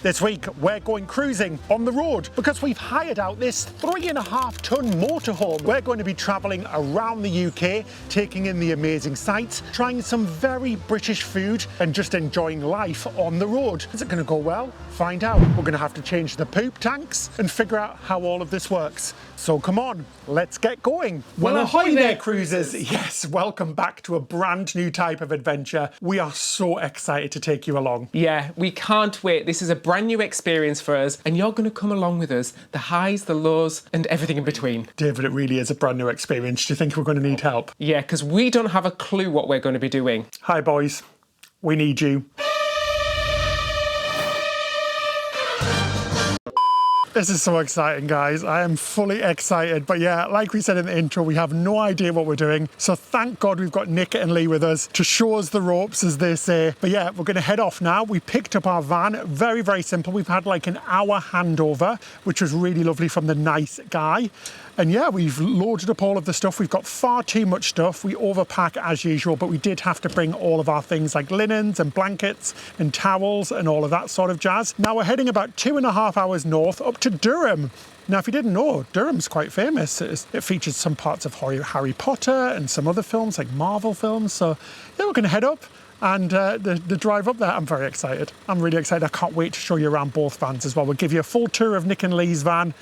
This week, we're going cruising on the road because we've hired out this 3.5-ton motorhome. We're going to be travelling around the UK, taking in the amazing sights, trying some very British food and just enjoying life on the road. Is it going to go well? Find out. We're going to have to change the poop tanks and figure out how all of this works. So come on, let's get going. Well, ahoy there, cruisers. Yes, welcome back to a brand new type of adventure. We are so excited to take you along. Yeah, we can't wait. This is a brand new experience for us, and you're going to come along with us. The highs, the lows, and everything in between. David, it really is a brand new experience. Do you think we're going to need help? Yeah, because we don't have a clue what we're going to be doing. Hi, boys. We need you. This is so exciting, guys. I am fully excited. But yeah, like we said in the intro, we have no idea what we're doing. So thank God we've got Nick and Lee with us to show us the ropes, as they say. But yeah, we're going to head off now. We picked up our van. Very, very simple. We've had like an hour handover, which was really lovely from the nice guy. And yeah, we've loaded up all of the stuff. We've got far too much stuff. We overpack as usual, but we did have to bring all of our things like linens and blankets and towels and all of that sort of jazz. Now we're heading about 2.5 hours north up to Durham. Now, if you didn't know, Durham's quite famous. It features some parts of Harry Potter and some other films, like Marvel films. So yeah, we're going to head up. And the drive up there, I'm very excited. I'm really excited. I can't wait to show you around both vans as well. We'll give you a full tour of Nick and Lee's van,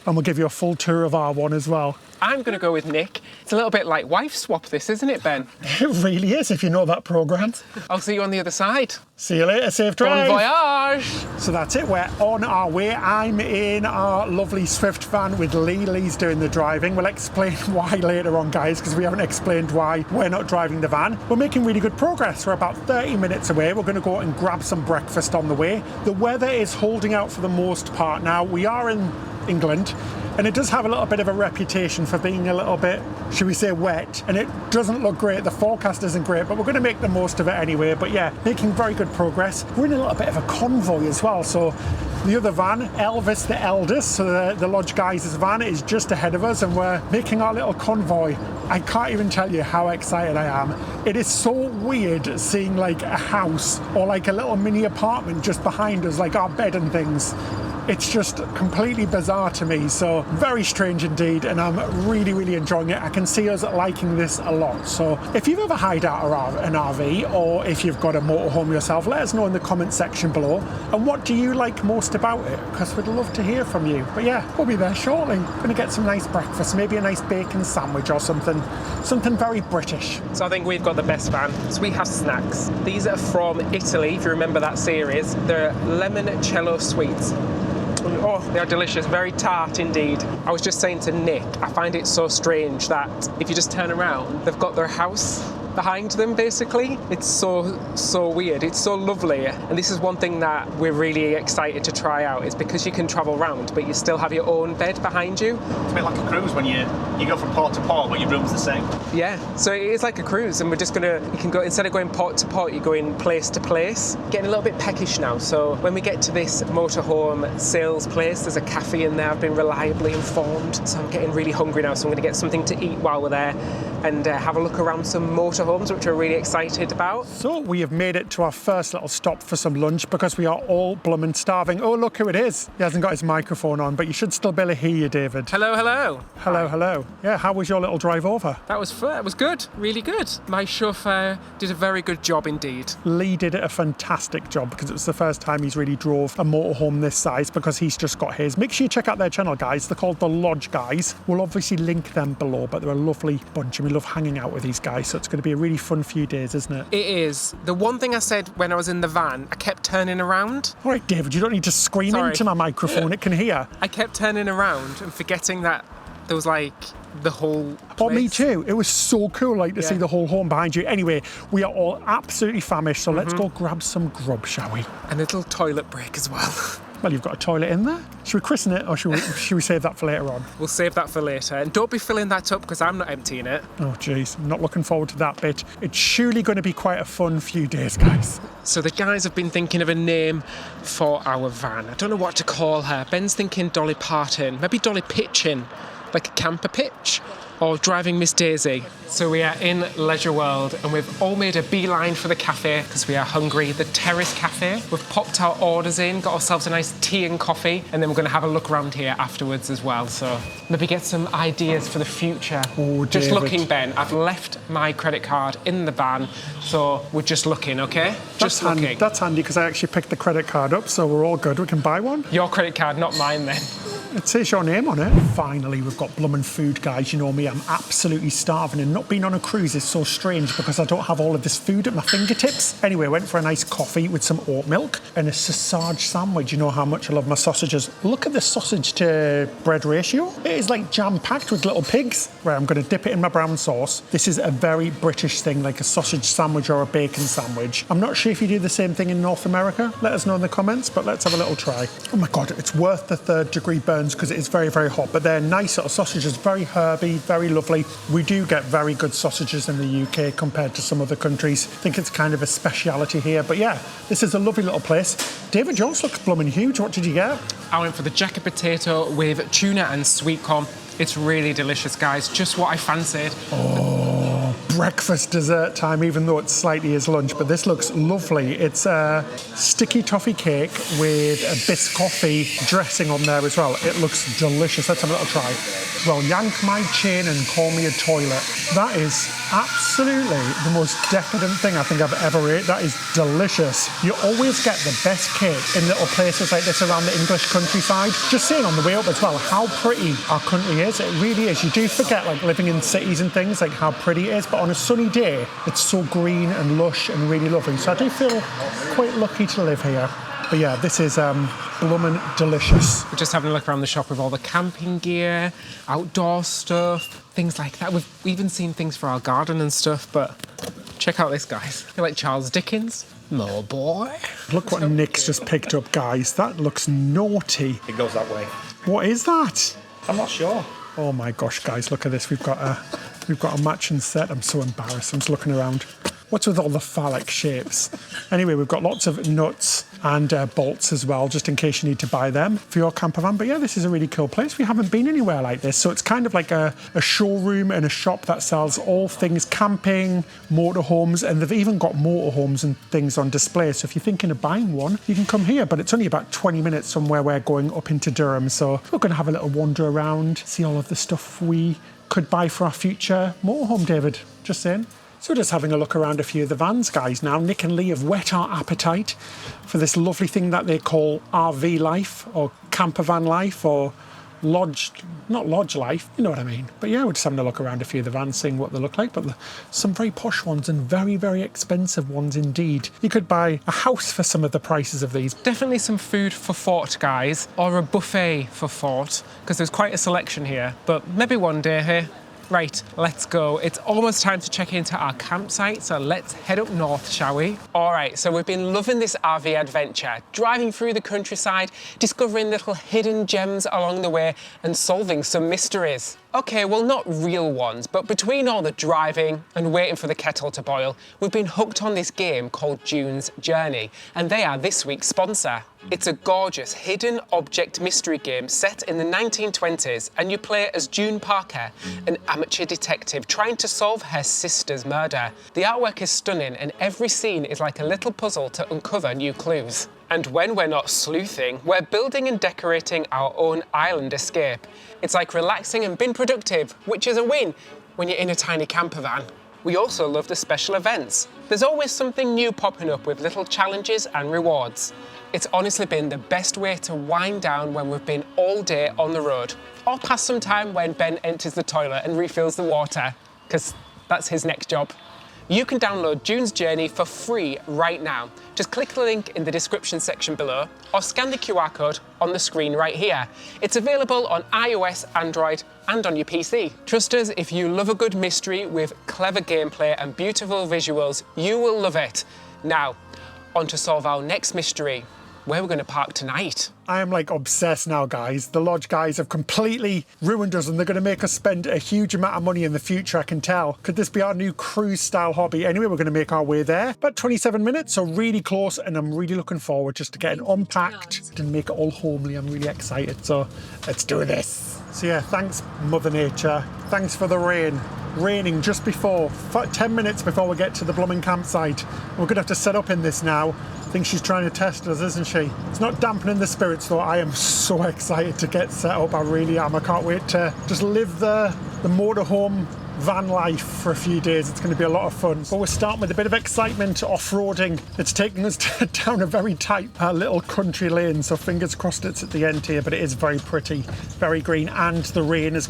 and we'll give you a full tour of our one as well. I'm going to go with Nick. It's a little bit like wife swap this, isn't it, Ben? It really is, if you know that programme. I'll see you on the other side. See you later, safe drive. Bon voyage. So that's it, we're on our way. I'm in our lovely Swift van with Lee. Lee's doing the driving. We'll explain why later on, guys, because we haven't explained why we're not driving the van. We're making really good progress. We're about 30 minutes away. We're going to go and grab some breakfast on the way. The weather is holding out for the most part now. We are in England, and it does have a little bit of a reputation for being a little bit, should we say, wet, and it doesn't look great. The forecast isn't great, but we're going to make the most of it anyway. But yeah, making very good progress. We're in a little bit of a convoy as well, so the other van, Elvis the eldest, so the Lodge Guys' van, is just ahead of us, and we're making our little convoy. I can't even tell you how excited I am. It is so weird seeing like a house or like a little mini apartment just behind us, like our bed and things. It's just completely bizarre to me, so very strange indeed, and I'm really, really enjoying it. I can see us liking this a lot. So if you've ever hired out an RV, or if you've got a motorhome yourself, let us know in the comment section below. And what do you like most about it? Because we'd love to hear from you. But yeah, we'll be there shortly. Gonna get some nice breakfast, maybe a nice bacon sandwich or something very British. So I think we've got the best van. So we have snacks. These are from Italy, if you remember that series. They're limoncello sweets. Oh, they are delicious, very tart indeed. I was just saying to Nick, I find it so strange that if you just turn around, they've got their house behind them, basically. It's so weird. It's so lovely. And this is one thing that we're really excited to try out. It's because you can travel around, but you still have your own bed behind you. It's a bit like a cruise when you go from port to port, but your room's the same. Yeah, so it is like a cruise, and you can go, instead of going port to port, you're going place to place. Getting a little bit peckish now, so when we get to this motorhome sales place, there's a cafe in there. I've been reliably informed, so I'm getting really hungry now, so I'm going to get something to eat while we're there and have a look around some motorhomes, which we're really excited about. So we have made it to our first little stop for some lunch because we are all bloomin' starving. Oh, look who it is. He hasn't got his microphone on, but you should still be able to hear you, David. Hello, hello. Hello, hello. Yeah, how was your little drive over? That was good, really good. My chauffeur did a very good job indeed. Lee did a fantastic job because it was the first time he's really drove a motorhome this size, because he's just got his. Make sure you check out their channel, guys. They're called The Lodge Guys. We'll obviously link them below, but they're a lovely bunch, and we love hanging out with these guys, so it's going to be a really fun few days, isn't it? It is. The one thing I said when I was in the van, I kept turning around. All right, David, you don't need to scream into my microphone. It can hear. I kept turning around and forgetting that there was like the whole place. Oh, me too. It was so cool, to see the whole home behind you. Anyway, we are all absolutely famished, so let's go grab some grub, shall we? And a little toilet break as well. Well, you've got a toilet in there. Should we christen it, or should we save that for later on? We'll save that for later. And don't be filling that up, because I'm not emptying it. Oh, jeez. I'm not looking forward to that bit. It's surely going to be quite a fun few days, guys. So the guys have been thinking of a name for our van. I don't know what to call her. Ben's thinking Dolly Parton. Maybe Dolly Pitchin, like a camper pitch. or driving Miss Daisy. So we are in Leisure World and we've all made a beeline for the cafe because we are hungry. The Terrace Cafe. We've popped our orders in, got ourselves a nice tea and coffee, and then we're going to have a look around here afterwards as well. So maybe get some ideas for the future. Oh, just David. looking, Ben. I've left my credit card in the van, so we're just looking, okay? Just looking. That's handy because I actually picked the credit card up, so we're all good. We can buy one. Your credit card, not mine then. It says your name on it. Finally, we've got bloomin' food, guys. You know me, I'm absolutely starving, and not being on a cruise is so strange because I don't have all of this food at my fingertips. Anyway, I went for a nice coffee with some oat milk and a sausage sandwich. You know how much I love my sausages. Look at the sausage to bread ratio. It is like jam-packed with little pigs. Right, I'm going to dip it in my brown sauce. This is a very British thing, like a sausage sandwich or a bacon sandwich. I'm not sure if you do the same thing in North America. Let us know in the comments, but let's have a little try. Oh my God, it's worth the 3rd degree burns because it is very, very hot, but they're nice little sausages, very herby, very lovely. We do get very good sausages in the UK compared to some other countries. I think it's kind of a speciality here, but yeah, this is a lovely little place. David Jones looks blooming huge. What did you get? I went for the jacket potato with tuna and sweet corn. It's really delicious, guys. Just what I fancied. Oh, breakfast dessert time, even though it slightly is lunch, but this looks lovely. It's a sticky toffee cake with a biscotti dressing on there as well. It looks delicious. Let's have a little try. Well, yank my chain and call me a toilet. That is absolutely the most decadent thing I think I've ever ate. That is delicious. You always get the best cake in little places like this around the English countryside. Just saying on the way up as well, how pretty our country is. It really is. You do forget, like, living in cities and things, like how pretty it is, but on a sunny day, it's so green and lush and really lovely. So I do feel quite lucky to live here. But yeah, this is bloomin' delicious. We're just having a look around the shop with all the camping gear, outdoor stuff, things like that. We've even seen things for our garden and stuff, but check out this, guys. They're like Charles Dickens. No boy. Look what Nick's just picked up, guys. That looks naughty. It goes that way. What is that? I'm not sure. Oh my gosh, guys, look at this. We've got a matching set. I'm so embarrassed. I'm just looking around. What's with all the phallic shapes? Anyway, we've got lots of nuts and bolts as well, just in case you need to buy them for your camper van. But yeah, this is a really cool place. We haven't been anywhere like this. So it's kind of like a showroom and a shop that sells all things camping, motorhomes, and they've even got motorhomes and things on display. So if you're thinking of buying one, you can come here. But it's only about 20 minutes from where we're going up into Durham. So we're going to have a little wander around, see all of the stuff we could buy for our future motorhome, David. Just saying. So we're just having a look around a few of the vans, guys, now. Nick and Lee have whet our appetite for this lovely thing that they call RV life, or camper van life, or not lodge life, you know what I mean. But yeah, we're just having a look around a few of the vans, seeing what they look like. But some very posh ones and very, very expensive ones indeed. You could buy a house for some of the prices of these. Definitely some food for thought, guys, or a buffet for thought, because there's quite a selection here. But maybe one day here. Right, let's go. It's almost time to check into our campsite, so let's head up north, shall we? All right, so we've been loving this RV adventure, driving through the countryside, discovering little hidden gems along the way, and solving some mysteries. Okay, well, not real ones, but between all the driving and waiting for the kettle to boil, we've been hooked on this game called June's Journey, and they are this week's sponsor. It's a gorgeous hidden object mystery game set in the 1920s, and you play as June Parker, an amateur detective trying to solve her sister's murder. The artwork is stunning, and every scene is like a little puzzle to uncover new clues. And when we're not sleuthing, we're building and decorating our own island escape. It's like relaxing and being productive, which is a win when you're in a tiny camper van. We also love the special events. There's always something new popping up with little challenges and rewards. It's honestly been the best way to wind down when we've been all day on the road, or pass some time when Ben enters the toilet and refills the water, because that's his next job. You can download June's Journey for free right now. Just click the link in the description section below or scan the QR code on the screen right here. It's available on iOS, Android and on your PC. Trust us, if you love a good mystery with clever gameplay and beautiful visuals, you will love it. Now, on to solve our next mystery. Where we're going to park tonight. I am like obsessed now, guys. The lodge guys have completely ruined us and they're going to make us spend a huge amount of money in the future, I can tell. Could this be our new cruise style hobby? Anyway, we're going to make our way there. About 27 minutes, so really close, and I'm really looking forward just to getting unpacked and make it all homely. I'm really excited, so let's do this. So yeah, thanks Mother Nature. Thanks for the rain. Raining just before, 10 minutes before we get to the blooming campsite. We're going to have to set up in this now. I think she's trying to test us, isn't she? It's not dampening the spirits though. I am so excited to get set up. I really am. I can't wait to just live the motorhome van life for a few days. It's going to be a lot of fun. But we're starting with a bit of excitement off-roading. It's taking us down a very tight little country lane, so fingers crossed it's at the end here, but it is very pretty, very green, and the rain has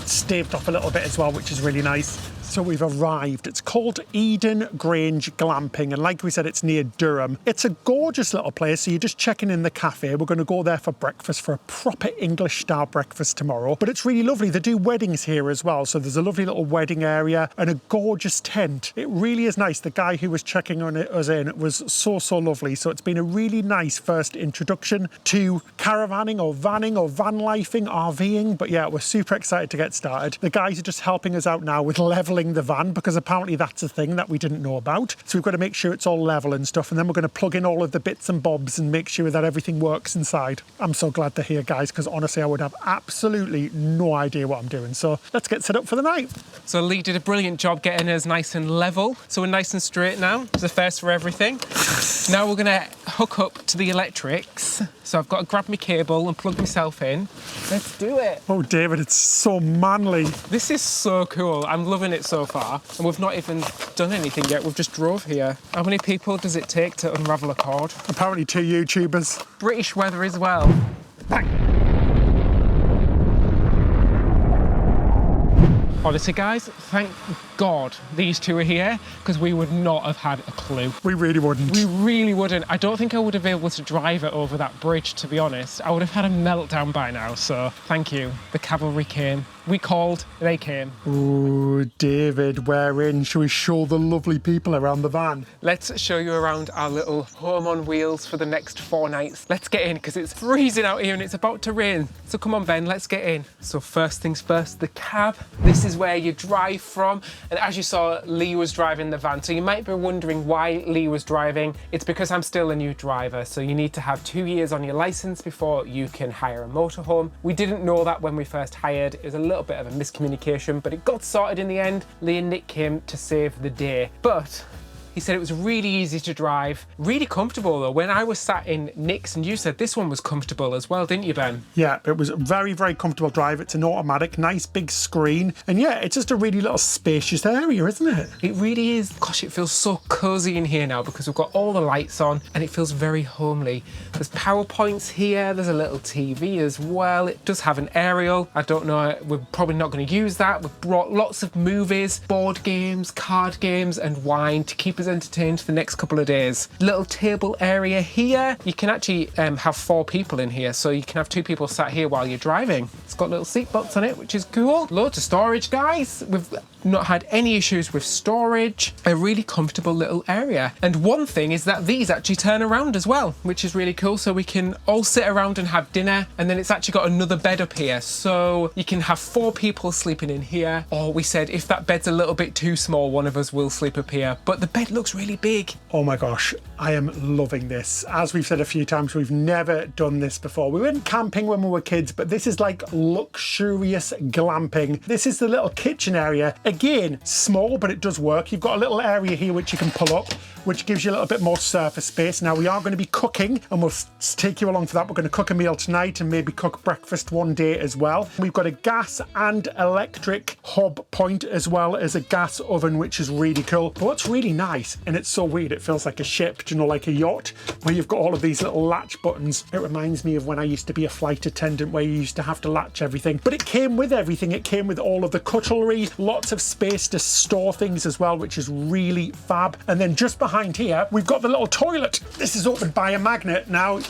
staved off a little bit as well, which is really nice. So we've arrived. It's called Eden Grange Glamping, and like we said, it's near Durham. It's a gorgeous little place, so you're just checking in the cafe. We're going to go there for breakfast, for a proper English-style breakfast tomorrow. But it's really lovely. They do weddings here as well, so there's a lovely little wedding area and a gorgeous tent. It really is nice. The guy who was checking on us in was so lovely. So it's been a really nice first introduction to caravanning or vanning or van lifing, RVing. But yeah, we're super excited to get started. The guys are just helping us out now with leveling the van, because apparently that's a thing that we didn't know about. So we've got to make sure it's all level and stuff, and then we're going to plug in all of the bits and bobs and make sure that everything works inside. I'm so glad they're here, guys, because honestly I would have absolutely no idea what I'm doing. So let's get set up for the night. So Lee did a brilliant job getting us nice and level, so we're nice and straight now. It's the first for everything. Now we're going to hook up to the electrics. So I've got to grab my cable and plug myself in. Let's do it. Oh David, it's so manly. This is so cool. I'm loving it so far, and we've not even done anything yet. We've just drove here. How many people does it take to unravel a cord? Apparently 2 YouTubers. British weather as well. Bang. Honestly, guys, thank God these two are here, because we would not have had a clue. We really wouldn't. We really wouldn't. I don't think I would have been able to drive it over that bridge, to be honest. I would have had a meltdown by now, so thank you. The cavalry came. We called, they came. Oh, David, we're in. Shall we show the lovely people around the van? Let's show you around our little home on wheels for the next 4 nights. Let's get in, because it's freezing out here and it's about to rain. So come on, Ben, let's get in. So first things first, the cab. This is where you drive from. And as you saw, Lee was driving the van. So you might be wondering why Lee was driving. It's because I'm still a new driver. So you need to have 2 years on your license before you can hire a motorhome. We didn't know that when we first hired. It was a little bit of a miscommunication, but it got sorted in the end. Lee and Nick came to save the day. But he said it was really easy to drive, really comfortable though. When I was sat in Nick's, and you said this one was comfortable as well, didn't you, Ben? Yeah, it was a very comfortable drive. It's an automatic, nice big screen. And yeah, it's just a really little spacious area, isn't it? It really is. Gosh, it feels so cozy in here now because we've got all the lights on and it feels very homely. There's power points here. There's a little TV as well. It does have an aerial. I don't know, we're probably not going to use that. We've brought lots of movies, board games, card games and wine to keep us entertained for the next couple of days. Little table area here. You can actually have 4 people in here, so you can have 2 people sat here while you're driving. It's got little seat belts on it, which is cool. Loads of storage, guys. We've not had any issues with storage. A really comfortable little area. And one thing is that these actually turn around as well, which is really cool. So we can all sit around and have dinner, and then it's actually got another bed up here. So you can have 4 people sleeping in here. Or we said if that bed's a little bit too small, one of us will sleep up here. But the bed looks really big. Oh my gosh, I am loving this. As we've said a few times, we've never done this before. We went camping when we were kids, but this is like luxurious glamping. This is the little kitchen area. Again, small, but it does work. You've got a little area here which you can pull up, which gives you a little bit more surface space. Now we are going to be cooking, and we'll take you along for that. We're going to cook a meal tonight and maybe cook breakfast one day as well. We've got a gas and electric hob point as well as a gas oven, which is really cool. But what's really nice, and it's so weird, it feels like a ship, you know, like a yacht, where you've got all of these little latch buttons. It reminds me of when I used to be a flight attendant, where you used to have to latch everything. But it came with everything. It came with all of the cutlery, lots of space to store things as well, which is really fab. And then just behind here, we've got the little toilet. This is opened by a magnet. Now,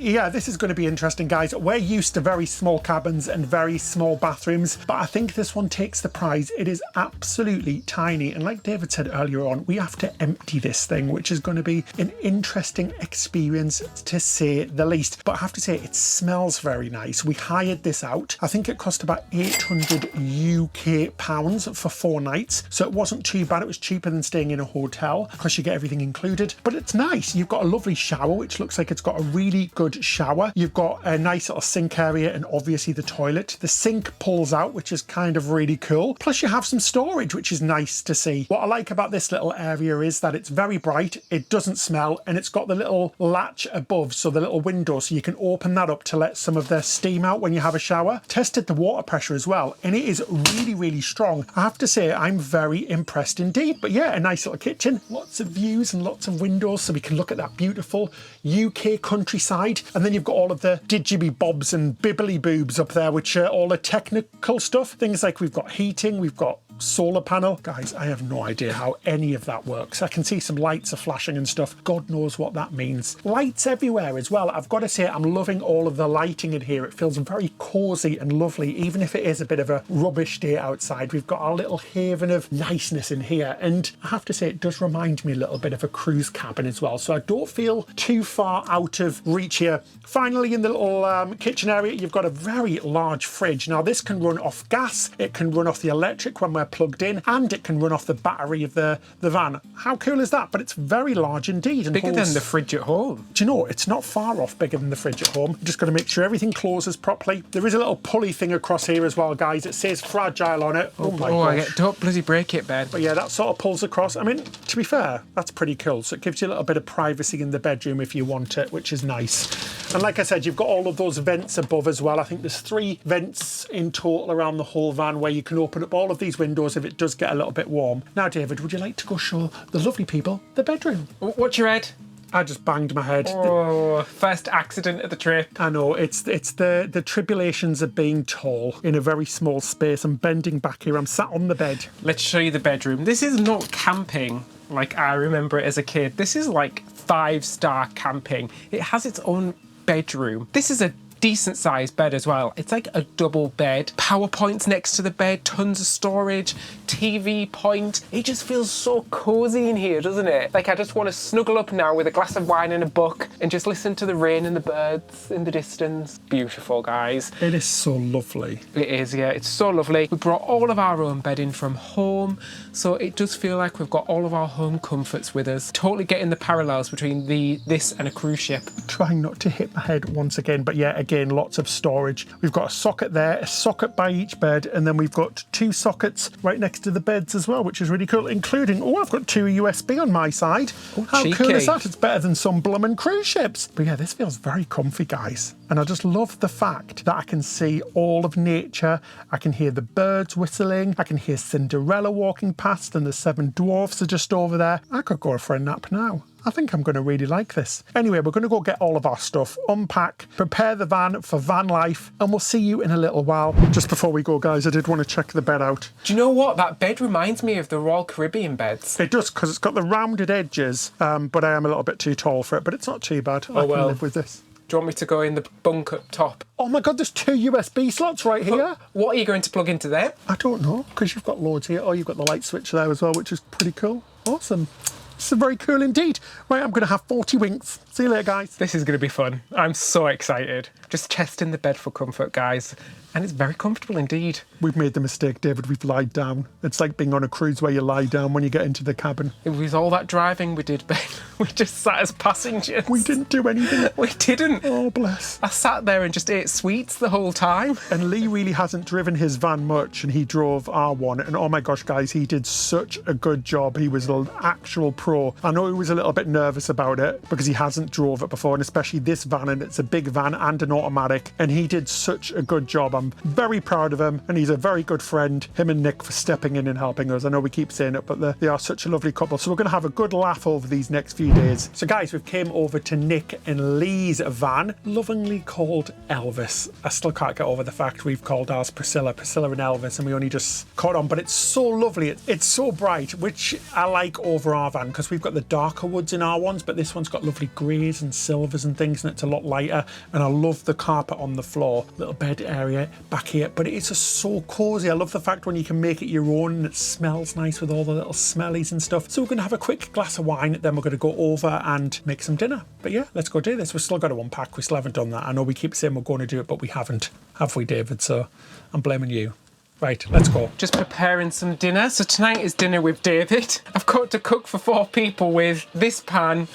yeah, this is going to be interesting, guys. We're used to very small cabins and very small bathrooms, but I think this one takes the prize. It is absolutely tiny. And like David said earlier on, we have to empty this thing, which is going to be an interesting experience to say the least. But I have to say, it smells very nice. We hired this out. I think it cost about 800 UK pounds for 4 nights. So it wasn't too bad. It was cheaper than staying in a hotel because you get everything included. But it's nice. You've got a lovely shower, which looks like it's got a really good good shower. You've got a nice little sink area and obviously the toilet. The sink pulls out, which is kind of really cool. Plus you have some storage, which is nice to see. What I like about this little area is that it's very bright, it doesn't smell, and it's got the little latch above, so the little window, so you can open that up to let some of the steam out when you have a shower. Tested the water pressure as well, and it is really, really strong. I have to say, I'm very impressed indeed. But yeah, a nice little kitchen, lots of views and lots of windows, so we can look at that beautiful UK countryside. And then you've got all of the didgery bobs and bibbly boobs up there, which are all the technical stuff. Things like we've got heating, we've got solar panel. Guys, I have no idea how any of that works. I can see some lights are flashing and stuff. God knows what that means. Lights everywhere as well. I've got to say, I'm loving all of the lighting in here. It feels very cozy and lovely, even if it is a bit of a rubbish day outside. We've got our little haven of niceness in here, and I have to say, it does remind me a little bit of a cruise cabin as well, so I don't feel too far out of reach here. Finally, in the little kitchen area, you've got a very large fridge. Now, this can run off gas, it can run off the electric when we're plugged in, and it can run off the battery of the van. How cool is that? But it's very large indeed. And bigger than the fridge at home. Do you know, it's not far off bigger than the fridge at home. Just got to make sure everything closes properly. There is a little pulley thing across here as well, guys. It says fragile on it. Oh my gosh. Don't bloody break it, Ben. But yeah, that sort of pulls across. I mean, to be fair, that's pretty cool. So it gives you a little bit of privacy in the bedroom if you want it, which is nice. And like I said, you've got all of those vents above as well. I think there's 3 vents in total around the whole van where you can open up all of these windows if it does get a little bit warm. Now, David, would you like to go show the lovely people the bedroom? What's your head? I just banged my head. Oh, first accident of the trip. I know, it's the tribulations of being tall in a very small space. I'm bending back here. I'm sat on the bed. Let's show you the bedroom. This is not camping like I remember it as a kid. This is like 5-star camping. It has its own bedroom. This is a decent sized bed as well. It's like a double bed. Power points next to the bed, tons of storage, TV point. It just feels so cozy in here, doesn't it? Like I just want to snuggle up now with a glass of wine and a book and just listen to the rain and the birds in the distance. Beautiful, guys. It is so lovely. It is, yeah, it's so lovely. We brought all of our own bedding from home, so it does feel like we've got all of our home comforts with us. Totally getting the parallels between this and a cruise ship. Trying not to hit my head once again, but yeah, again, lots of storage. We've got a socket there, a socket by each bed, and then we've got 2 sockets right next to the beds as well, which is really cool, including, oh, I've got 2 USB on my side. Oh, how cheeky. cool is that? It's better than some bloomin' cruise ships. But yeah, this feels very comfy, guys. And I just love the fact that I can see all of nature. I can hear the birds whistling. I can hear Cinderella walking past, and the 7 dwarfs are just over there. I could go for a nap now. I think I'm going to really like this. Anyway, we're going to go get all of our stuff, unpack, prepare the van for van life, and we'll see you in a little while. Just before we go, guys, I did want to check the bed out. Do you know what? That bed reminds me of the Royal Caribbean beds. It does, because it's got the rounded edges, but I am a little bit too tall for it, but it's not too bad. I can live with this. Do you want me to go in the bunk up top? Oh my God, there's 2 USB slots right here. What are you going to plug into there? I don't know, because you've got loads here. Oh, you've got the light switch there as well, which is pretty cool. Awesome. This is very cool indeed. Right, I'm going to have 40 winks. See you later, guys. This is going to be fun. I'm so excited. Just testing the bed for comfort, guys. And it's very comfortable indeed. We've made the mistake, David. We've lied down. It's like being on a cruise where you lie down when you get into the cabin. It was all that driving we did, Ben. We just sat as passengers. We didn't do anything. We didn't. Oh, bless. I sat there and just ate sweets the whole time. And Lee really hasn't driven his van much, and he drove our one. And oh my gosh, guys, he did such a good job. He was an actual pro. I know he was a little bit nervous about it because he hasn't drove it before, and especially this van, and it's a big van and an automatic. And he did such a good job. I'm very proud of him, and he's a very good friend, him and Nick, for stepping in and helping us. I know we keep saying it, but they are such a lovely couple. So we're going to have a good laugh over these next few days. So guys, we've came over to Nick and Lee's van, lovingly called Elvis. I still can't get over the fact we've called ours Priscilla and Elvis, and we only just caught on, but it's so lovely. It's so bright, which I like over our van, because we've got the darker woods in our ones, but this one's got lovely greys and silvers and things, and it's a lot lighter. And I love the carpet on the floor, little bed area back here, but it's just so cozy. I love the fact when you can make it your own, and it smells nice with all the little smellies and stuff. So we're going to have a quick glass of wine, then we're going to go over and make some dinner. But yeah, let's go do this. We've still got to unpack. We still haven't done that. I know we keep saying we're going to do it, but we haven't, have we, David? So I'm blaming you. Right, let's go. Just preparing some dinner. So tonight is dinner with David. I've got to cook for 4 people with this pan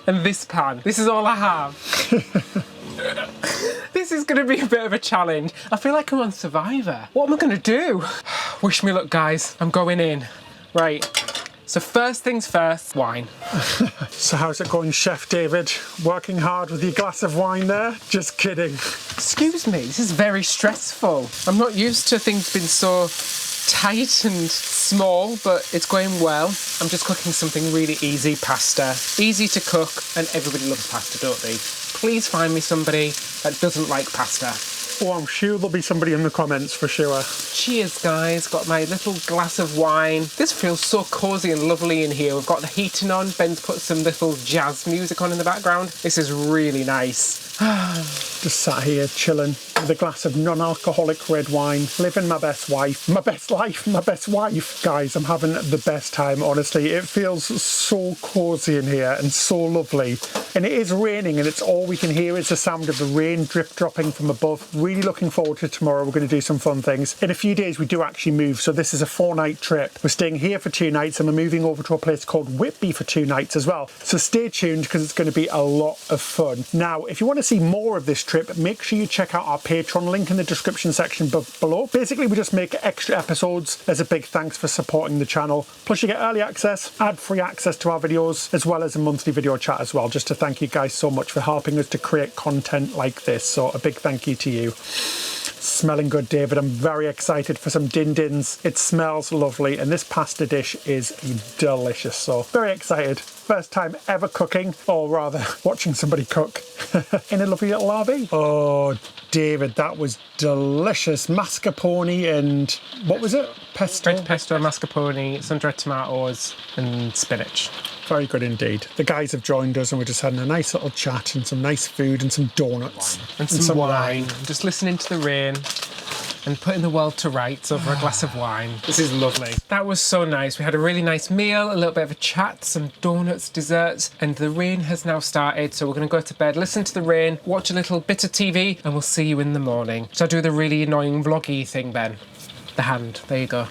and this pan. This is all I have. This is going to be a bit of a challenge. I feel like I'm on Survivor. What am I going to do? Wish me luck, guys. I'm going in. Right. So first things first, wine. So how's it going, Chef David? Working hard with your glass of wine there? Just kidding. Excuse me, this is very stressful. I'm not used to things being so tight and small, but it's going well. I'm just cooking something really easy, pasta. Easy to cook, and everybody loves pasta, don't they? Please find me somebody that doesn't like pasta. Oh, I'm sure there'll be somebody in the comments for sure. Cheers, guys. Got my little glass of wine. This feels so cosy and lovely in here. We've got the heating on. Ben's put some little jazz music on in the background. This is really nice. Just sat here chilling with a glass of non-alcoholic red wine, living my best life, my best life, my best wife. Guys, I'm having the best time, honestly. It feels so cosy in here and so lovely. And it is raining, and it's all we can hear is the sound of the rain drip dropping from above. Really looking forward to tomorrow. We're going to do some fun things. In a few days, we do actually move, so this is a 4-night trip. We're staying here for 2 nights, and we're moving over to a place called Whitby for 2 nights as well. So stay tuned, because it's going to be a lot of fun. Now, if you want to see more of this trip, make sure you check out our Patreon, link in the description section below. Basically, we just make extra episodes as a big thanks for supporting the channel. Plus, you get early access, ad-free access to our videos, as well as a monthly video chat as well, just to thank you guys so much for helping us to create content like this. So a big thank you to you. Smelling good, David. I'm very excited for some din-dins. It smells lovely, and this pasta dish is delicious. So very excited. First time ever cooking, or rather watching somebody cook in a lovely little RV. Oh, David, that was delicious. Mascarpone and what was it? Pesto? Red pesto, mascarpone, sun-dried tomatoes and spinach. Very good indeed. The guys have joined us, and we're just having a nice little chat and some nice food and some donuts. And some wine. Just listening to the rain and putting the world to rights over a glass of wine. This is lovely. That was so nice. We had a really nice meal, a little bit of a chat, some donuts, desserts, and the rain has now started, so we're going to go to bed, listen to the rain, watch a little bit of TV, and we'll see you in the morning. So I do the really annoying vloggy thing, Ben. The hand. There you go.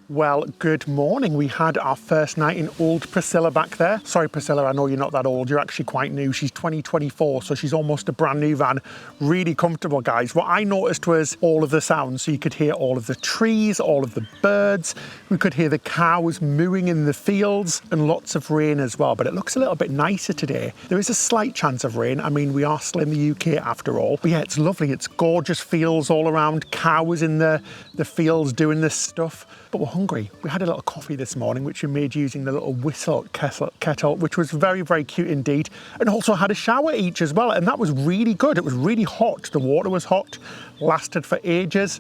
Well, good morning. We had our first night in old Priscilla back there. Sorry, Priscilla, I know you're not that old. You're actually quite new. She's 2024, so she's almost a brand new van. Really comfortable, guys. What I noticed was all of the sounds. So you could hear all of the trees, all of the birds. We could hear the cows mooing in the fields, and lots of rain as well. But it looks a little bit nicer today. There is a slight chance of rain. I mean, we are still in the UK after all. But yeah, it's lovely. It's gorgeous fields all around. Cows in the fields doing this stuff. But we're hungry. We had a little coffee this morning, which we made using the little whistle kettle, which was very, very cute indeed. And also had a shower each as well, and that was really good. It was really hot. The water was hot, lasted for ages.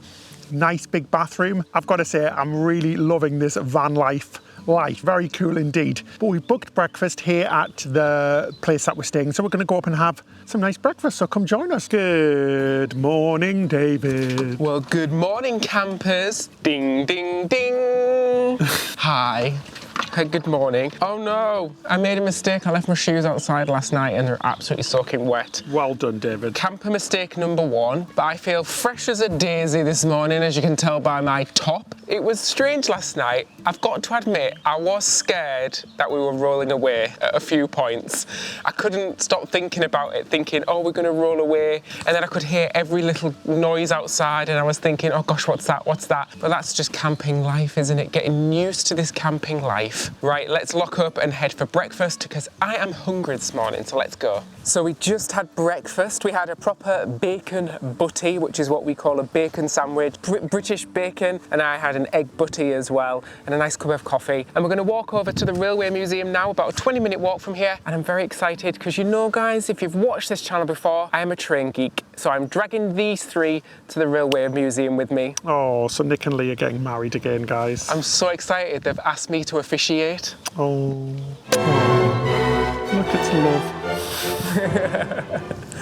Nice big bathroom. I've got to say, I'm really loving this van life. Very cool indeed. But we booked breakfast here at the place that we're staying, so we're going to go up and have some nice breakfast, so come join us. Good morning, David. Well, good morning, campers. Ding, ding, ding. Hi. Good morning. Oh no, I made a mistake. I left my shoes outside last night and they're absolutely soaking wet. Well done, David. Camper mistake number 1, but I feel fresh as a daisy this morning, as you can tell by my top. It was strange last night. I've got to admit, I was scared that we were rolling away at a few points. I couldn't stop thinking about it, thinking, oh, we're gonna roll away. And then I could hear every little noise outside and I was thinking, oh gosh, what's that? But that's just camping life, isn't it? Getting used to this camping life. Right, let's lock up and head for breakfast because I am hungry this morning, so let's go. So we just had breakfast. We had a proper bacon butty, which is what we call a bacon sandwich, British bacon, and I had an egg butty as well, and a nice cup of coffee. And we're going to walk over to the Railway Museum now, about a 20-minute walk from here, and I'm very excited because you know, guys, if you've watched this channel before, I am a train geek, so I'm dragging these 3 to the Railway Museum with me. Oh, so Nick and Lee are getting married again, guys. I'm so excited. They've asked me to officiate. Oh. Look, it's love.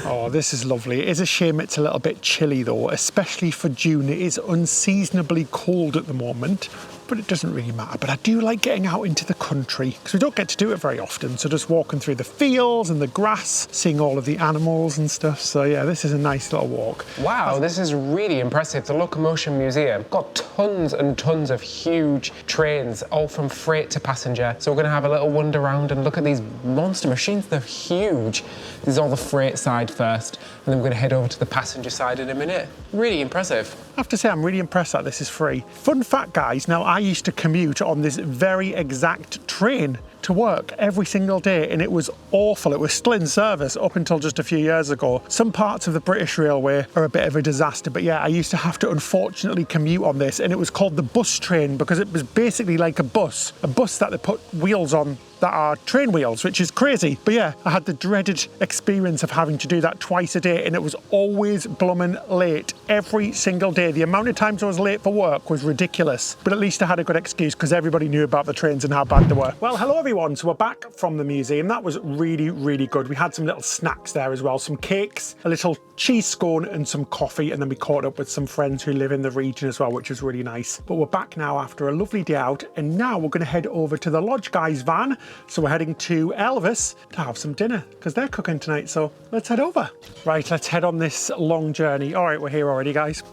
Oh, this is lovely. It is a shame it's a little bit chilly though, especially for June. It is unseasonably cold at the moment. but it doesn't really matter. But I do like getting out into the country because we don't get to do it very often. So just walking through the fields and the grass, seeing all of the animals and stuff. So yeah, this is a nice little walk. Wow, this is really impressive. The Locomotion Museum got tons and tons of huge trains, all from freight to passenger. So we're going to have a little wander around and look at these monster machines. They're huge. This is all the freight side first, and then we're going to head over to the passenger side in a minute. Really impressive. I have to say, I'm really impressed that this is free. Fun fact, guys, now I used to commute on this very exact train to work every single day, and it was awful. It was still in service up until just a few years ago. Some parts of the British Railway are a bit of a disaster, but yeah, I used to have to unfortunately commute on this, and it was called the bus train because it was basically like a bus that they put wheels on that are train wheels, which is crazy. But yeah, I had the dreaded experience of having to do that twice a day, and it was always blooming late every single day. The amount of times I was late for work was ridiculous, but at least I had a good excuse because everybody knew about the trains and how bad they were. Well, hello everyone. So we're back from the museum. That was really, really good. We had some little snacks there as well, some cakes, a little cheese scone and some coffee, and then we caught up with some friends who live in the region as well, which was really nice. But we're back now after a lovely day out, and now we're going to head over to the Lodge Guys van. So we're heading to Elvis to have some dinner because they're cooking tonight. So let's head over. Right, let's head on this long journey. All right, we're here already, guys.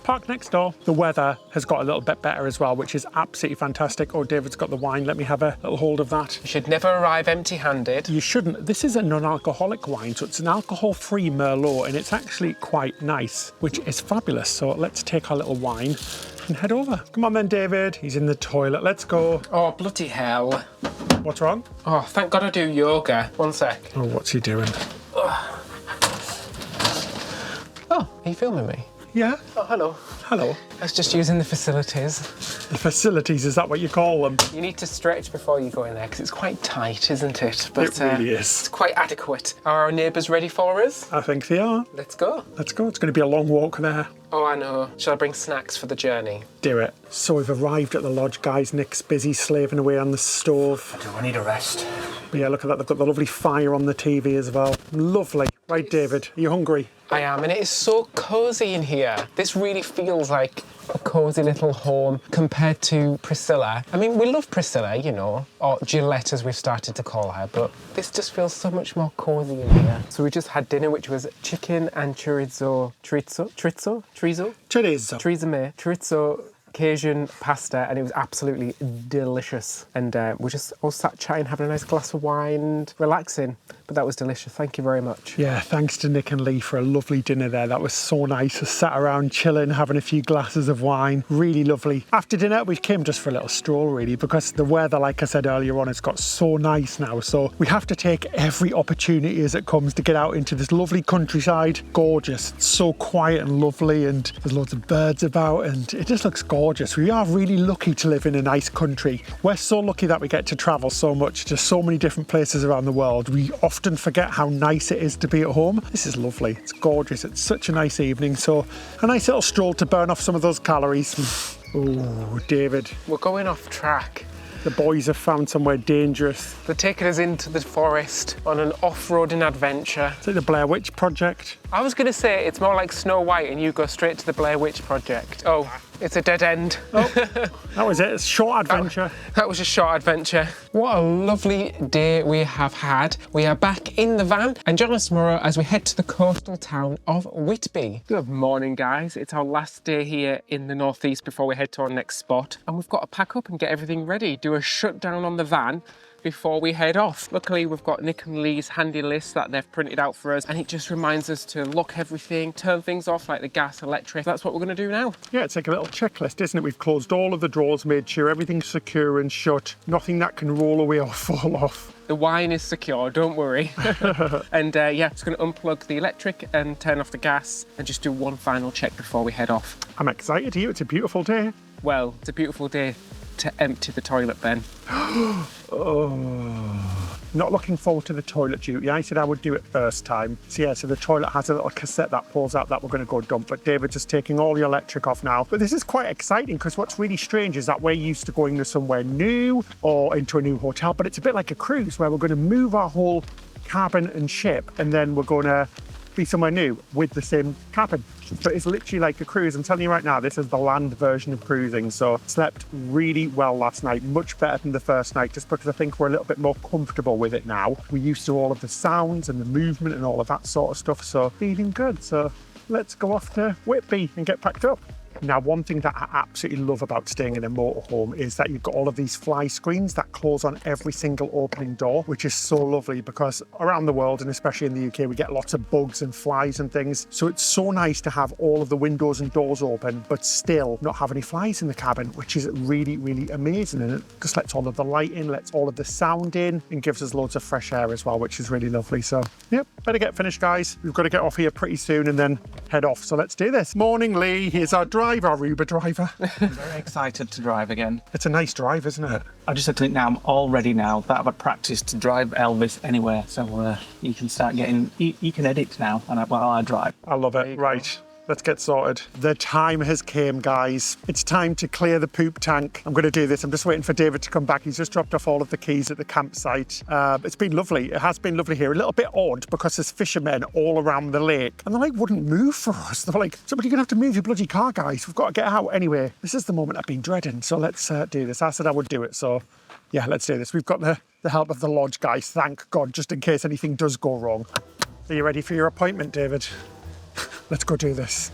Park next door. The weather has got a little bit better as well, which is absolutely fantastic. Oh, David's got the wine. Let me have a little hold of that. You should never arrive empty-handed. You shouldn't. This is a non-alcoholic wine, so it's an alcohol-free Merlot, and it's actually quite nice, which is fabulous. So let's take our little wine and head over. Come on then, David. He's in the toilet. Let's go. Oh, bloody hell. What's wrong? Oh, thank God I do yoga. One sec. Oh, what's he doing? Oh, are you filming me? Yeah. Oh, hello. Hello. I was just using the facilities. The facilities, is that what you call them? You need to stretch before you go in there because it's quite tight, isn't it? But it really is. It's quite adequate. Are our neighbours ready for us? I think they are. Let's go. Let's go. It's going to be a long walk there. Oh, I know. Shall I bring snacks for the journey? Do it. So we've arrived at the lodge, guys. Nick's busy slaving away on the stove. I need a rest. But yeah, look at that. They've got the lovely fire on the TV as well. Lovely. Right, David, are you hungry? I am, and it is so cosy in here. This really feels like a cosy little home compared to Priscilla. I mean, we love Priscilla, you know, or Gillette as we've started to call her, but this just feels so much more cosy in here. So we just had dinner, which was chicken and chorizo Cajun pasta, and it was absolutely delicious. And we just all sat chatting, having a nice glass of wine and relaxing. But that was delicious. Thank you very much. Yeah, thanks to Nick and Lee for a lovely dinner there. That was so nice. Just sat around chilling, having a few glasses of wine. Really lovely. After dinner, we came just for a little stroll, really, because the weather, like I said earlier on, has got so nice now. So we have to take every opportunity as it comes to get out into this lovely countryside. Gorgeous. It's so quiet and lovely, and there's loads of birds about, and it just looks gorgeous. We are really lucky to live in a nice country. We're so lucky that we get to travel so much to so many different places around the world. We often forget how nice it is to be at home. This is lovely. It's gorgeous. It's such a nice evening. So a nice little stroll to burn off some of those calories. Oh, David. We're going off track. The boys have found somewhere dangerous. They're taking us into the forest on an off-roading adventure. Is it the Blair Witch Project? I was going to say it's more like Snow White and you go straight to the Blair Witch Project. Oh, it's a dead end. Oh, that was it. It's a short adventure. That was a short adventure. What a lovely day we have had. We are back in the van, and join us tomorrow as we head to the coastal town of Whitby. Good morning, guys. It's our last day here in the northeast before we head to our next spot, and we've got to pack up and get everything ready, do a shutdown on the van before we head off. Luckily, we've got Nick and Lee's handy list that they've printed out for us, and it just reminds us to lock everything, turn things off like the gas, electric. That's what we're going to do now. Yeah, it's like a little checklist, isn't it? We've closed all of the drawers, made sure everything's secure and shut. Nothing that can roll away or fall off. The wine is secure, don't worry. And yeah, just going to unplug the electric and turn off the gas and just do one final check before we head off. I'm excited here. It's a beautiful day. Well, it's a beautiful day to empty the toilet, Ben. Oh, not looking forward to the toilet duty. I said I would do it first time. So yeah, so the toilet has a little cassette that pulls out that we're going to go dump, but David's just taking all the electric off now. But this is quite exciting because what's really strange is that we're used to going to somewhere new or into a new hotel, but it's a bit like a cruise where we're going to move our whole cabin and ship, and then we're going to be somewhere new with the same cabin. But it's literally like a cruise. I'm telling you right now, this is the land version of cruising. So slept really well last night, much better than the first night, just because I think we're a little bit more comfortable with it now. We're used to all of the sounds and the movement and all of that sort of stuff. So feeling good. So let's go off to Whitby and get packed up. Now, one thing that I absolutely love about staying in a motorhome is that you've got all of these fly screens that close on every single opening door, which is so lovely because around the world, and especially in the UK, we get lots of bugs and flies and things. So it's so nice to have all of the windows and doors open, but still not have any flies in the cabin, which is really, really amazing. And it just lets all of the light in, lets all of the sound in, and gives us loads of fresh air as well, which is really lovely. So, yep, better get finished, guys. We've got to get off here pretty soon and then head off. So let's do this. Morning, Lee. Here's our driver, our Uber driver. I'm very excited to drive again. It's a nice drive, isn't it? I just said to Nick now, I'm all ready now that I've practiced to drive Elvis anywhere. So you can start getting, you can edit now while I drive. I love it. Right. Let's get sorted. The time has came, guys. It's time to clear the poop tank. I'm going to do this. I'm just waiting for David to come back. He's just dropped off all of the keys at the campsite. It's been lovely. It has been lovely here. A little bit odd because there's fishermen all around the lake and they wouldn't move for us. They're like, somebody, you're going to have to move your bloody car, guys. We've got to get out. Anyway, this is the moment I've been dreading. So let's do this. I said I would do it. So yeah, let's do this. We've got the help of the lodge, guys. Thank God, just in case anything does go wrong. Are you ready for your appointment, David? Let's go do this.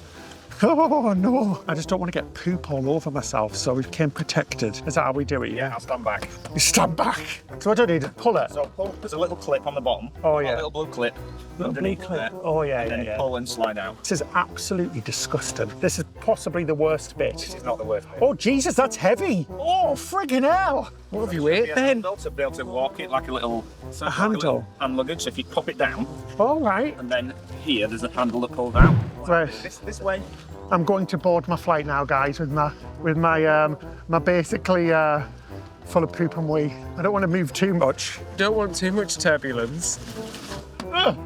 Oh no, I just don't want to get poop all over myself, so we came protected. Is that how we do it? Yeah, I'll stand back. You stand back. So I don't need to pull it. So pull, there's a little clip on the bottom. Oh yeah. A little blue clip. Little blue underneath clip. there. Oh yeah, And then yeah. pull and slide out. This is absolutely disgusting. This is possibly the worst bit. It's not the worst bit. Oh Jesus, that's heavy. Oh friggin' hell. What have you ate then? To be able to walk it like a little handle. hand luggage. So if you pop it down, All right. and then here there's a handle that pulls out. Right. This way. I'm going to board my flight now, guys, with my basically full of poop and wee. I don't want to move too much. Don't want too much turbulence. Well,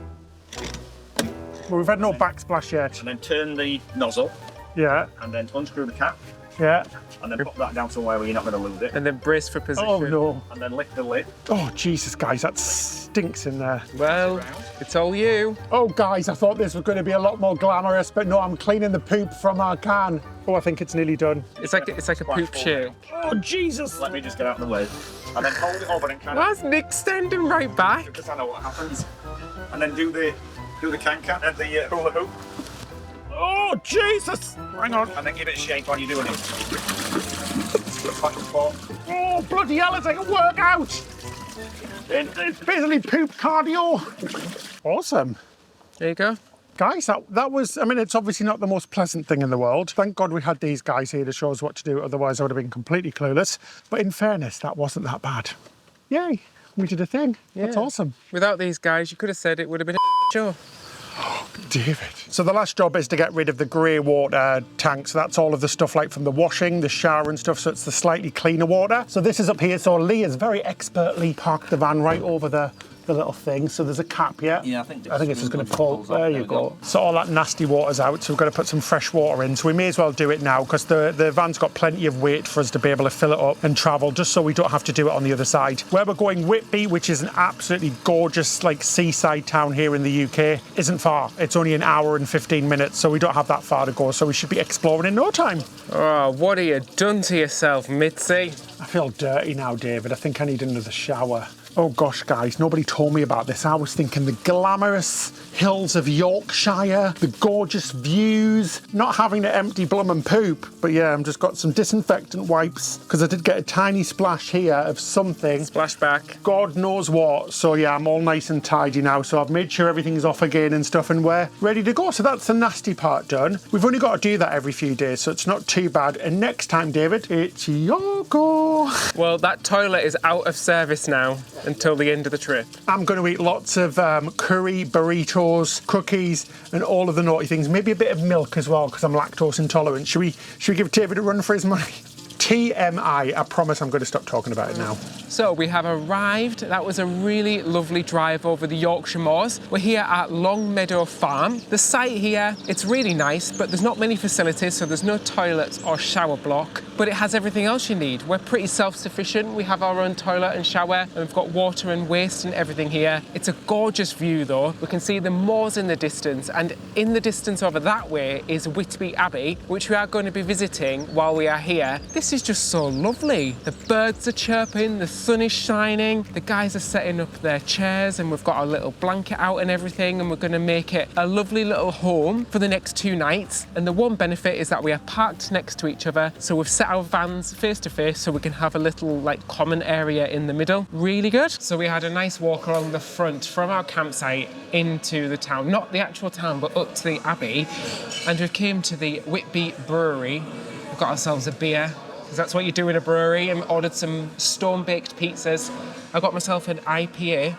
we've had no backsplash yet. And then turn the nozzle, Yeah, and then unscrew the cap, yeah. and then pop that down somewhere where you're not going to lose it. And then brace for position. Oh no. And then lift the lid. Oh Jesus, guys, that stinks in there. Well, it's all you. Oh guys, I thought this was going to be a lot more glamorous, but no, I'm cleaning the poop from our can. Oh, I think it's nearly done. It's like a poop shake. Oh Jesus. Let me just get out of the way. And then hold it over and kind Why's Nick standing right back? because I know what happens. And then do the can and the hula hoop. Oh Jesus. Hang on. And then give it a shake while you're doing it. Back and forth. Oh bloody hell, it's like a workout. It's basically poop cardio. Awesome. There you go. Guys, that was, I mean, it's obviously not the most pleasant thing in the world. Thank God we had these guys here to show us what to do, otherwise I would have been completely clueless. But in fairness, that wasn't that bad. Yay, we did a thing. That's Yeah. awesome. Without these guys, you could have said it would have been a show. David. So the last job is to get rid of the grey water tank. So that's all of the stuff like from the washing, the shower and stuff. So it's the slightly cleaner water. So this is up here. So Lee has very expertly parked the van right over the little thing. So there's a cap, yeah? Yeah, I think it's just going to pull. pulls up. There you go. So all that nasty water's out. So we've got to put some fresh water in. So we may as well do it now because the van's got plenty of weight for us to be able to fill it up and travel, just so we don't have to do it on the other side. Where we're going, Whitby, which is an absolutely gorgeous like seaside town here in the UK, isn't far. It's only an hour and 15 minutes, so we don't have that far to go. So we should be exploring in no time. Oh, what have you done to yourself, Mitzi? I feel dirty now, David. I think I need another shower. Oh gosh, guys, nobody told me about this. I was thinking the glamorous hills of Yorkshire, the gorgeous views, not having to empty blum and poop. But yeah, I've just got some disinfectant wipes because I did get a tiny splash here of something. Splashback. God knows what. So yeah, I'm all nice and tidy now. So I've made sure everything's off again and stuff and we're ready to go. So that's the nasty part done. We've only got to do that every few days, so it's not too bad. And next time, David, it's your go. Well, that toilet is out of service now until the end of the trip. I'm going to eat lots of curry, burritos, cookies, and all of the naughty things. Maybe a bit of milk as well, because I'm lactose intolerant. Should we give David a run for his money? TMI. I promise I'm going to stop talking about it now. So we have arrived. That was a really lovely drive over the Yorkshire Moors. We're here at Long Meadow Farm. The site here, it's really nice, but there's not many facilities, so there's no toilets or shower block, but it has everything else you need. We're pretty self-sufficient. We have our own toilet and shower, and we've got water and waste and everything here. It's a gorgeous view though. We can see the moors in the distance, and in the distance over that way is Whitby Abbey, which we are going to be visiting while we are here. This is just so lovely. The birds are chirping, the sun is shining, the guys are setting up their chairs, and we've got our little blanket out and everything, and we're going to make it a lovely little home for the next 2 nights. And the one benefit is that we are parked next to each other, so we've set our vans face to face so we can have a little like common area in the middle. Really good. So we had a nice walk along the front from our campsite into the town, not the actual town, but up to the Abbey, and we came to the Whitby Brewery. We've got ourselves a beer, because that's what you do in a brewery, and ordered some stone-baked pizzas. I got myself an IPA.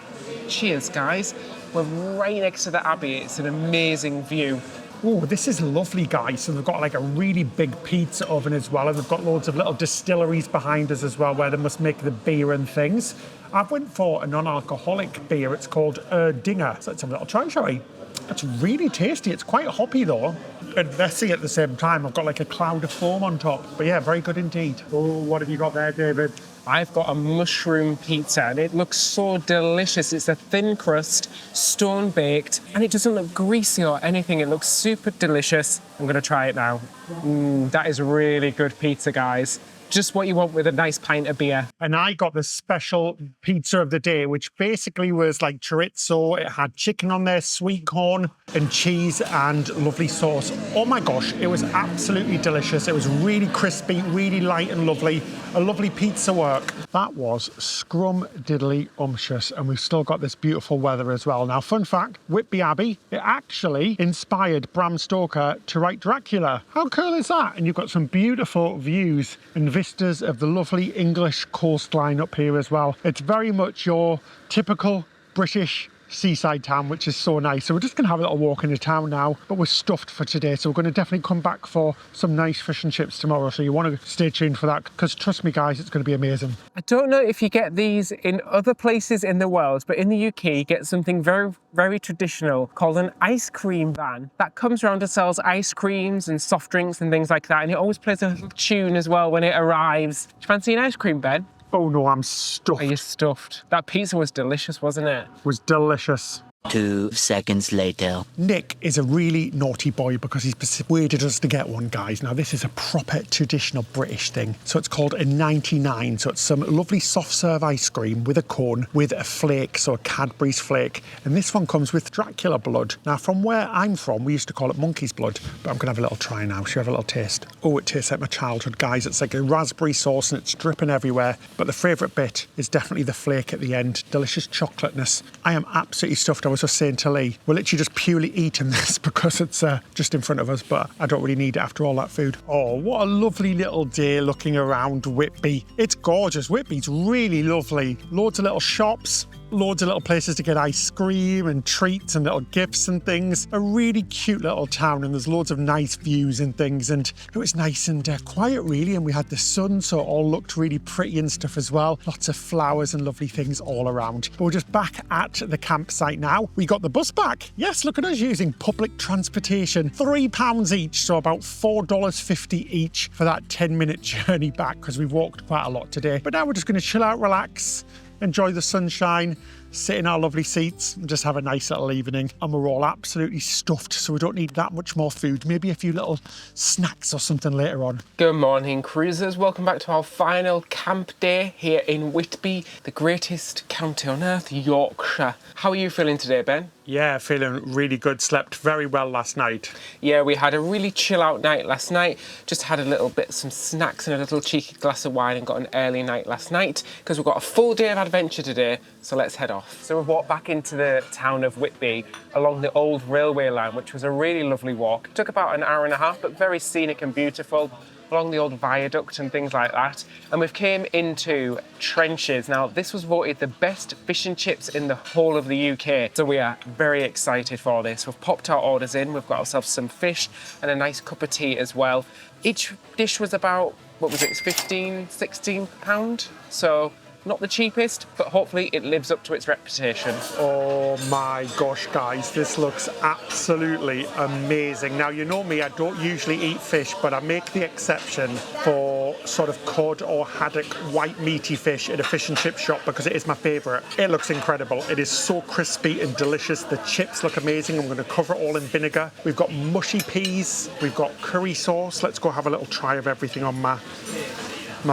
Cheers, guys. We're right next to the Abbey. It's an amazing view. Oh, this is lovely, guys. So they've got like a really big pizza oven as well, and they've got loads of little distilleries behind us as well, where they must make the beer and things. I've went for a non-alcoholic beer. It's called Dinger. So let's have a little try, shall we? It's really tasty. It's quite hoppy though, and messy at the same time. I've got like a cloud of foam on top. But yeah, very good indeed. Oh, what have you got there, David? I've got a mushroom pizza, and it looks so delicious. It's a thin crust, stone baked, and it doesn't look greasy or anything. It looks super delicious. I'm gonna try it now. That is really good pizza, guys. Just what you want with a nice pint of beer. And I got the special pizza of the day, which basically was like chorizo. It had chicken on there, sweet corn and cheese and lovely sauce. Oh my gosh, it was absolutely delicious. It was really crispy, really light and lovely. A lovely pizza work. That was scrum-diddly-umptious, and we've still got this beautiful weather as well. Now, fun fact, Whitby Abbey, it actually inspired Bram Stalker to write Dracula. How cool is that? And you've got some beautiful views and vistas of the lovely English coastline up here as well. It's very much your typical British seaside town, which is so nice. So we're just gonna have a little walk in the town now, but we're stuffed for today, so we're going to definitely come back for some nice fish and chips tomorrow, so you want to stay tuned for that, because trust me guys, it's going to be amazing. I don't know if you get these in other places in the world, but in the UK you get something very, very traditional called an ice cream van that comes around and sells ice creams and soft drinks and things like that, and it always plays a little tune as well when it arrives. Do you fancy an ice cream, Ben? Oh no, I'm stuffed. Are you stuffed? That pizza was delicious, wasn't it? It was delicious. 2 seconds later. Nick is a really naughty boy because he's persuaded us to get one, guys. Now, this is a proper traditional British thing. So it's called a 99. So it's some lovely soft serve ice cream with a cone with a flake, so a Cadburys Flake. And this one comes with Dracula blood. Now, from where I'm from, we used to call it monkey's blood, but I'm going to have a little try now. Should we have a little taste? Oh, it tastes like my childhood, guys. It's like a raspberry sauce and it's dripping everywhere. But the favourite bit is definitely the flake at the end. Delicious chocolateness. I am absolutely stuffed. I was just saying to Lee, we're literally just purely eating this because it's just in front of us, but I don't really need it after all that food. Oh, what a lovely little day looking around Whitby. It's gorgeous. Whitby's really lovely. Loads of little shops, loads of little places to get ice cream and treats and little gifts and things. A really cute little town, and there's loads of nice views and things, and it was nice and quiet really, and we had the sun, so it all looked really pretty and stuff as well. Lots of flowers and lovely things all around. But we're just back at the campsite now. We got the bus back. Yes, look at us using public transportation. £3 each, so about $4.50 each for that 10-minute journey back, because we've walked quite a lot today. But now we're just going to chill out, relax, enjoy the sunshine, sit in our lovely seats and just have a nice little evening. And we're all absolutely stuffed, so we don't need that much more food. Maybe a few little snacks or something later on. Good morning, cruisers. Welcome back to our final camp day here in Whitby, the greatest county on earth, Yorkshire. How are you feeling today, Ben? Yeah, feeling really good. Slept very well last night. Yeah, we had a really chill out night last night. Just had a little bit, some snacks and a little cheeky glass of wine, and got an early night last night because we've got a full day of adventure today. So let's head on. off. So we've walked back into the town of Whitby along the old railway line, which was a really lovely walk. It took about an hour and a half, but very scenic and beautiful, along the old viaduct and things like that. And we've came into Trenches. Now, this was voted the best fish and chips in the whole of the UK. So we are very excited for this. We've popped our orders in. We've got ourselves some fish and a nice cup of tea as well. Each dish was about, what was it, 15, 16 pound? So not the cheapest, but hopefully it lives up to its reputation. Oh my gosh, guys, this looks absolutely amazing. Now, you know me, I don't usually eat fish, but I make the exception for sort of cod or haddock white meaty fish at a fish and chip shop because it is my favourite. It looks incredible. It is so crispy and delicious. The chips look amazing. I'm going to cover it all in vinegar. We've got mushy peas. We've got curry sauce. Let's go have a little try of everything on my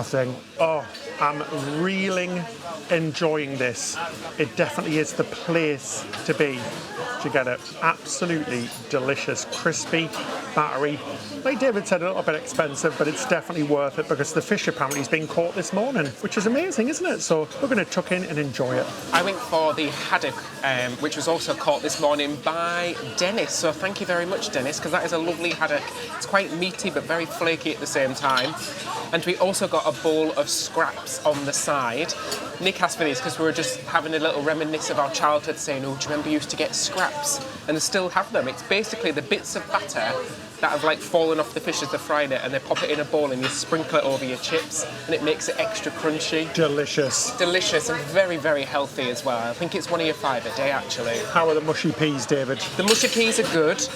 thing. Oh, I'm really enjoying this. It definitely is the place to be to get it. Absolutely delicious, crispy, battery. Like David said, a little bit expensive, but it's definitely worth it because the fish apparently has been caught this morning, which is amazing, isn't it? So we're going to tuck in and enjoy it. I went for the haddock, which was also caught this morning by Dennis. So thank you very much, Dennis, because that is a lovely haddock. It's quite meaty, but very flaky at the same time. And we also got a bowl of scraps on the side. Nick asked for these because we were just having a little reminisce of our childhood, saying, oh, do you remember you used to get scraps? And they still have them. It's basically the bits of batter that have like fallen off the fish as they fried it, and they pop it in a bowl and you sprinkle it over your chips, and it makes it extra crunchy. Delicious. Delicious and very, very healthy as well. I think it's one of your 5 a day, actually. How are the mushy peas, David? The mushy peas are good.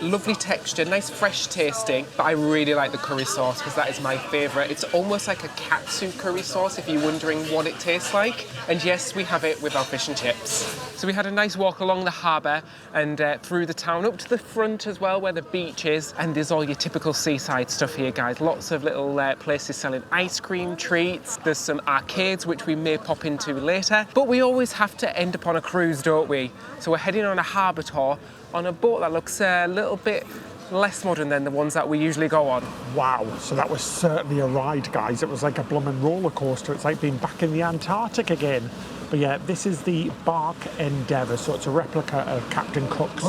Lovely texture, nice fresh tasting, but I really like the curry sauce because that is my favourite. It's almost like a katsu curry sauce if you're wondering what it tastes like. And yes, we have it with our fish and chips. So we had a nice walk along the harbour and through the town up to the front as well where the beach is. And there's all your typical seaside stuff here, guys. Lots of little places selling ice cream treats. There's some arcades which we may pop into later. But we always have to end up on a cruise, don't we? So we're heading on a harbour tour on a boat that looks a little bit less modern than the ones that we usually go on. Wow, so that was certainly a ride, guys. It was like a blooming roller coaster. It's like being back in the Antarctic again. But yeah, this is the Bark Endeavour, so it's a replica of Captain Cook's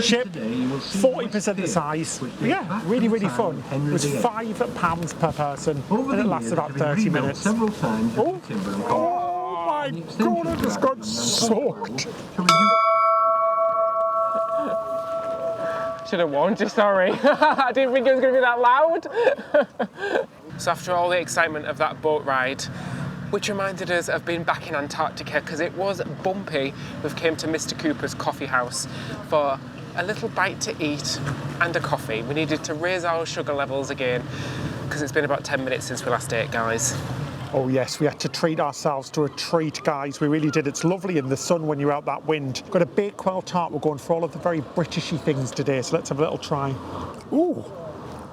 ship, 40% the size. Yeah, really, really fun. It was £5 per person, and it lasted about 30 minutes. Oh my God, I just got soaked. Should have warned you, sorry. I didn't think it was going to be that loud. So after all the excitement of that boat ride, which reminded us of being back in Antarctica because it was bumpy, we've came to Mr. Cooper's coffee house for a little bite to eat and a coffee. We needed to raise our sugar levels again because it's been about 10 minutes since we last ate, guys. Oh yes, we had to treat ourselves to a treat, guys. We really did. It's lovely in the sun when you're out that wind. Got a bakewell tart. We're going for all of the very Britishy things today, so let's have a little try. Ooh,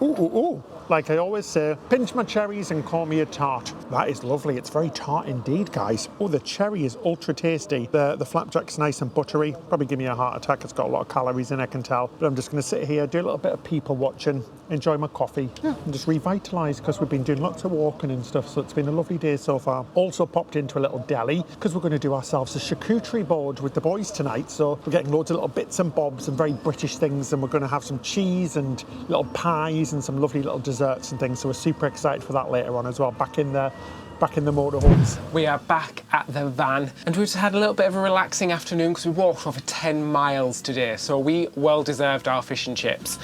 ooh, ooh, ooh. Like I always say, pinch my cherries and call me a tart. That is lovely. It's very tart indeed, guys. Oh, the cherry is ultra tasty. The flapjack's nice and buttery. Probably give me a heart attack. It's got a lot of calories in, I can tell. But I'm just going to sit here, do a little bit of people watching, enjoy my coffee. Yeah, and just revitalised because we've been doing lots of walking and stuff. So it's been a lovely day so far. Also popped into a little deli because we're going to do ourselves a charcuterie board with the boys tonight. So we're getting loads of little bits and bobs and very British things. And we're going to have some cheese and little pies and some lovely little desserts and things, so we're super excited for that later on as well, back in the motorhomes. We are back at the van and we've just had a little bit of a relaxing afternoon because we walked over 10 miles today, so we well deserved our fish and chips.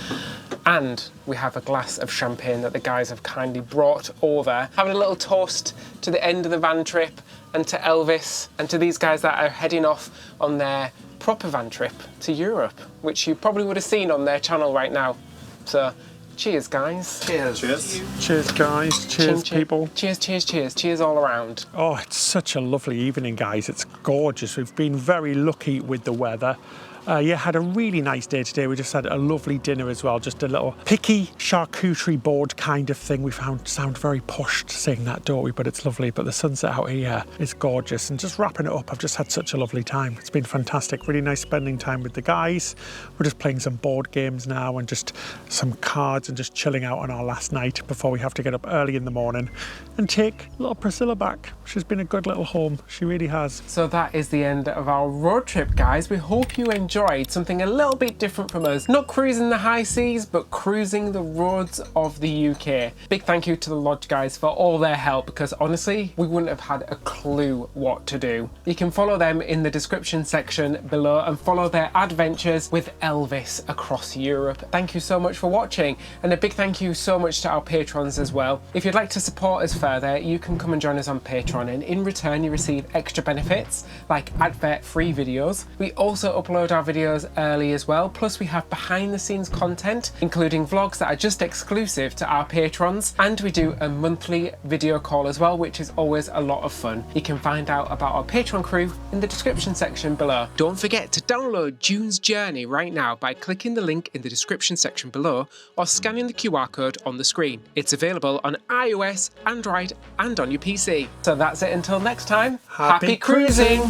And we have a glass of champagne that the guys have kindly brought over. Having a little toast to the end of the van trip and to Elvis and to these guys that are heading off on their proper van trip to Europe, which you probably would have seen on their channel right now. So cheers, guys. Cheers. Cheers. Cheers, guys. Cheers, people. Cheers, cheers, cheers. Cheers all around. Oh, it's such a lovely evening, guys. It's gorgeous. We've been very lucky with the weather. Yeah, had a really nice day today. We just had a lovely dinner as well, just a little picky charcuterie board kind of thing. We sound very posh saying that, don't we? But it's lovely. But the sunset out here is gorgeous. And just wrapping it up, I've just had such a lovely time. It's been fantastic. Really nice spending time with the guys. We're just playing some board games now and just some cards and just chilling out on our last night before we have to get up early in the morning and take little Priscilla back. She's been a good little home. She really has. So that is the end of our road trip, guys. We hope you enjoyed something a little bit different from us. Not cruising the high seas, but cruising the roads of the UK. Big thank you to the Lodge guys for all their help, because honestly, we wouldn't have had a clue what to do. You can follow them in the description section below and follow their adventures with Elvis across Europe. Thank you so much for watching, and a big thank you so much to our patrons as well. If you'd like to support us further, you can come and join us on Patreon, and in return you receive extra benefits like advert-free videos. We also upload our videos early as well, plus we have behind the scenes content including vlogs that are just exclusive to our patrons, and we do a monthly video call as well, which is always a lot of fun. You can find out about our Patreon crew in the description section below. Don't forget to download June's Journey right now by clicking the link in the description section below or scanning the QR code on the screen. It's available on iOS, Android and on your PC. So that's it until next time. Happy cruising!